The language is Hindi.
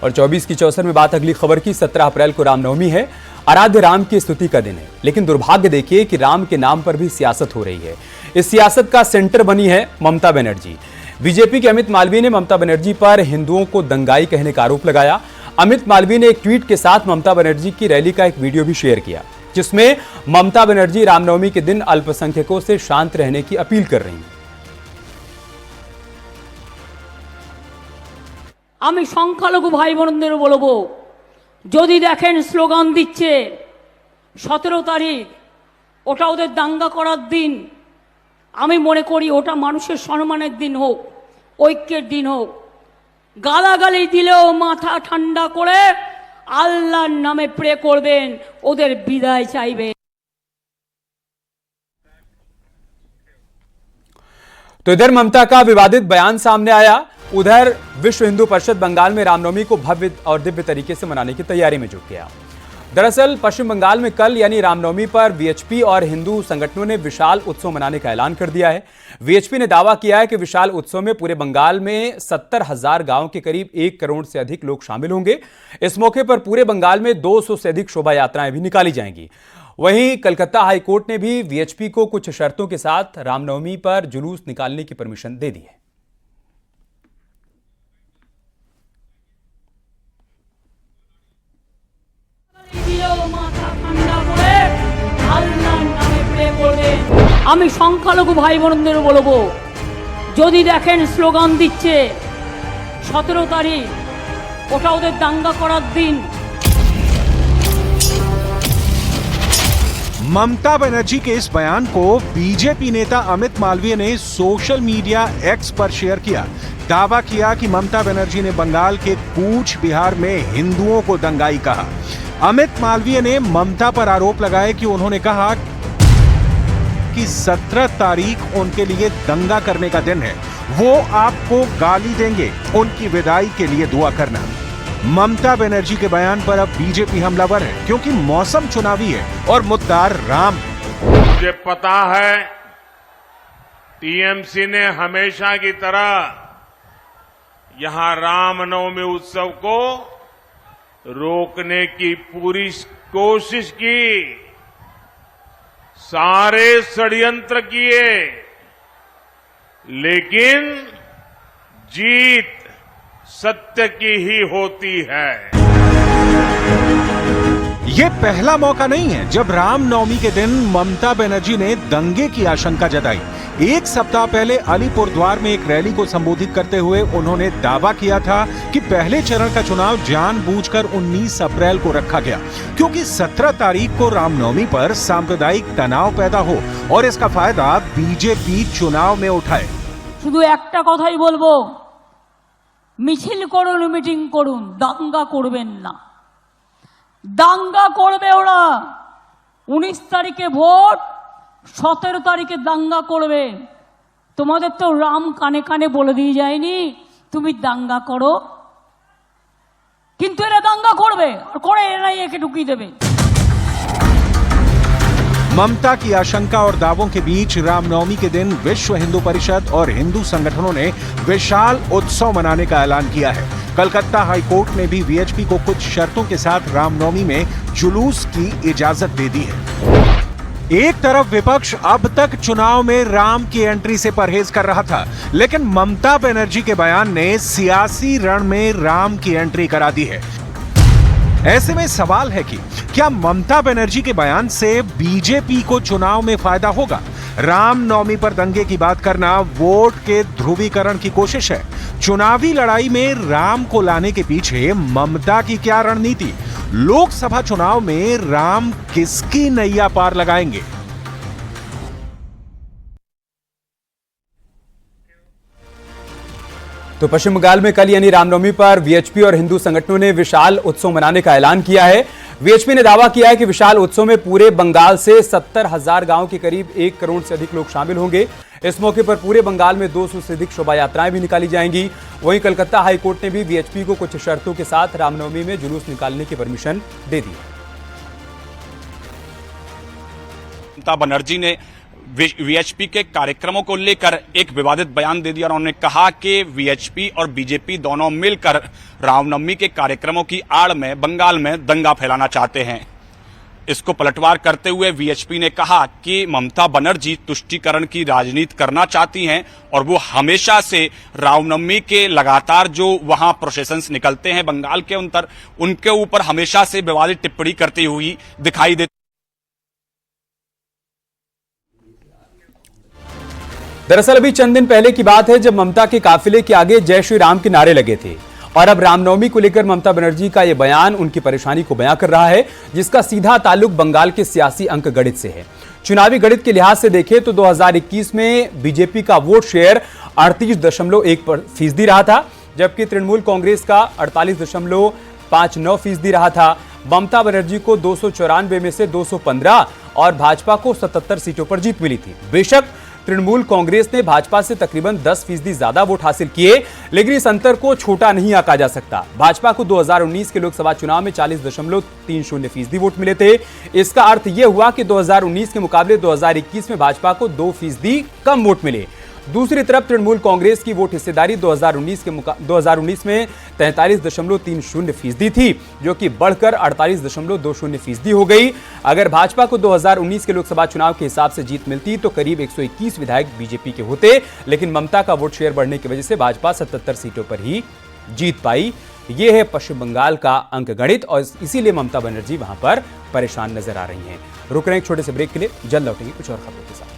और 24 की चौसर में बात अगली खबर की। 17 अप्रैल को रामनवमी है, आराध्य राम की स्तुति का दिन है। लेकिन दुर्भाग्य देखिए कि राम के नाम पर भी सियासत हो रही है। इस सियासत का सेंटर बनी है ममता बनर्जी। बीजेपी के अमित मालवीय ने ममता बनर्जी पर हिंदुओं को दंगाई कहने का आरोप लगाया। अमित मालवीय ने एक ट्वीट के साथ ममता बनर्जी की रैली का एक वीडियो भी शेयर किया, जिसमें ममता बनर्जी रामनवमी के दिन अल्पसंख्यकों से शांत रहने की अपील कर रही हैं। আমি সংখ্যালঘু ভাই বোনদের বলবো, যদি দেখেন স্লোগান দিচ্ছে 17 তারিখ ওটা ওদের দাঙ্গা করার দিন, আমি মনে করি ওটা মানুষের সম্মানের দিন হোক, ঐক্যের দিন হোক। গালাগালি দিলেও মাথা ঠান্ডা করে আল্লাহর নামে প্রে করবেন, ওদের বিদায় চাইবেন। तो इधर ममता का विवादित बयान सामने आया, उधर विश्व हिंदू परिषद बंगाल में रामनवमी को भव्य और दिव्य तरीके से मनाने की तैयारी में जुट गया। दरअसल पश्चिम बंगाल में कल यानी रामनवमी पर वीएचपी और हिंदू संगठनों ने विशाल उत्सव मनाने का ऐलान कर दिया है। वीएचपी ने दावा किया है कि विशाल उत्सव में पूरे बंगाल में 70,000 गांव के करीब 1 करोड़ से अधिक लोग शामिल होंगे। इस मौके पर पूरे बंगाल में 200 से अधिक शोभा यात्राएं भी निकाली जाएंगी। वहीं कलकत्ता हाईकोर्ट ने भी वीएचपी को कुछ शर्तों के साथ रामनवमी पर जुलूस निकालने की परमिशन दे दी है। আমি সংখ্যালঘু ভাই বোনদের বলবো, যদি দেখেন স্লোগান দিচ্ছে 17 তারিখ ওটা ওদের দাঙ্গা করার দিন। ममता बनर्जी के इस बयान को बीजेपी नेता अमित मालवीय ने सोशल मीडिया एक्स पर शेयर किया। दावा किया कि ममता बनर्जी ने बंगाल के कूच बिहार में हिंदुओं को दंगाई कहा। अमित मालवीय ने ममता पर आरोप लगाए कि उन्होंने कहा कि 17 तारीख उनके लिए दंगा करने का दिन है, वो आपको गाली देंगे, उनकी विदाई के लिए दुआ करना। ममता बनर्जी के बयान पर अब बीजेपी हमलावर है, क्योंकि मौसम चुनावी है और मुद्दा राम है। मुझे पता है टीएमसी ने हमेशा की तरह यहां रामनवमी उत्सव को रोकने की पूरी कोशिश की, सारे षड्यंत्र किए, लेकिन जीत सत्य की ही होती है। ये पहला मौका नहीं है जब रामनवमी के दिन ममता बनर्जी ने दंगे की आशंका जताई। एक सप्ताह पहले अलीपुरद्वार में एक रैली को संबोधित करते हुए उन्होंने दावा किया था कि पहले चरण का चुनाव जानबूझकर 19 अप्रैल को रखा गया, क्योंकि 17 तारीख को रामनवमी पर सांप्रदायिक तनाव पैदा हो और इसका फायदा बीजेपी चुनाव में उठाए। শুধু একটা কথাই বলবো, মিছিল করুন, মিটিং করুন, দাঙ্গা করবেন না। দাঙ্গা করবে ওরা। 19 তারিখে ভোট, 17 তারিখে দাঙ্গা করবে। তোমাদের তো রাম কানে কানে বলে দিয়ে যায়নি তুমি দাঙ্গা করো, কিন্তু এরা দাঙ্গা করবে আর করে এরাই একে ঢুকিয়ে দেবে। ममता की आशंका और दावों के बीच रामनवमी के दिन विश्व हिंदू परिषद और हिंदू संगठनों ने विशाल उत्सव मनाने का ऐलान किया है। कलकत्ता हाईकोर्ट ने भी वीएचपी को कुछ शर्तों के साथ रामनवमी में जुलूस की इजाजत दे दी है। एक तरफ विपक्ष अब तक चुनाव में राम की एंट्री से परहेज कर रहा था, लेकिन ममता बनर्जी के बयान ने सियासी रण में राम की एंट्री करा दी है। ऐसे में सवाल है कि क्या ममता बनर्जी के बयान से बीजेपी को चुनाव में फायदा होगा? रामनवमी पर दंगे की बात करना वोट के ध्रुवीकरण की कोशिश है। चुनावी लड़ाई में राम को लाने के पीछे ममता की क्या रणनीति? लोकसभा चुनाव में राम किसकी नैया पार लगाएंगे? तो पश्चिम बंगाल में कल यानी रामनवमी पर वीएचपी और हिंदू संगठनों ने विशाल उत्सव मनाने का ऐलान किया है। वीएचपी ने दावा किया है कि विशाल उत्सव में पूरे बंगाल से 70,000 गांव के करीब 1 करोड़ से अधिक लोग शामिल होंगे। इस मौके पर पूरे बंगाल में 200 से अधिक शोभा यात्राएं भी निकाली जाएंगी। वहीं कलकत्ता हाईकोर्ट ने भी वीएचपी को कुछ शर्तों के साथ रामनवमी में जुलूस निकालने की परमिशन दे दी है। ममता बनर्जी ने वीएचपी के कार्यक्रमों को लेकर एक विवादित बयान दे दिया और उन्होंने कहा कि वीएचपी और बीजेपी दोनों मिलकर रामनवमी के कार्यक्रमों की आड़ में बंगाल में दंगा फैलाना चाहते हैं। इसको पलटवार करते हुए वीएचपी ने कहा कि ममता बनर्जी तुष्टीकरण की राजनीति करना चाहती हैं और वो हमेशा से रामनवमी के लगातार जो वहां प्रोसेशंस निकलते हैं बंगाल के उनके ऊपर हमेशा से विवादित टिप्पणी करती हुई दिखाई देती। दरअसल अभी चंद दिन पहले की बात है जब ममता के काफिले के आगे जय श्री राम के नारे लगे थे और अब रामनवमी को लेकर ममता बनर्जी का यह बयान उनकी परेशानी को बयां कर रहा है, जिसका सीधा ताल्लुक बंगाल के सियासी अंक गणित से है। चुनावी गणित के लिहाज से देखें तो 2021 में बीजेपी का वोट शेयर 38.1% रहा था, जबकि तृणमूल कांग्रेस का 48.59% रहा था। ममता बनर्जी को 294 में से 215 और भाजपा को 77 सीटों पर जीत मिली थी। बेशक तृणमूल कांग्रेस ने भाजपा से तकरीबन 10% ज्यादा वोट हासिल किए, लेकिन इस अंतर को छोटा नहीं आंका जा सकता। भाजपा को 2019 के लोकसभा चुनाव में 40.30% वोट मिले थे। इसका अर्थ यह हुआ कि 2019 के मुकाबले 2021 में भाजपा को 2% कम वोट मिले। दूसरी तरफ तृणमूल कांग्रेस की वोट हिस्सेदारी 2019 में 43.30% थी, जो कि बढ़कर 48.20% हो गई। अगर भाजपा को 2019 के लोकसभा चुनाव के हिसाब से जीत मिलती तो करीब 121 विधायक बीजेपी के होते, लेकिन ममता का वोट शेयर बढ़ने की वजह से भाजपा 77 सीटों पर ही जीत पाई। यह है पश्चिम बंगाल का अंक गणित और इसीलिए ममता बनर्जी वहां पर परेशान नजर आ रही हैं। रुक रहे हैं एक छोटे से ब्रेक के लिए, जल्द लौटेंगे कुछ और खबरों के साथ।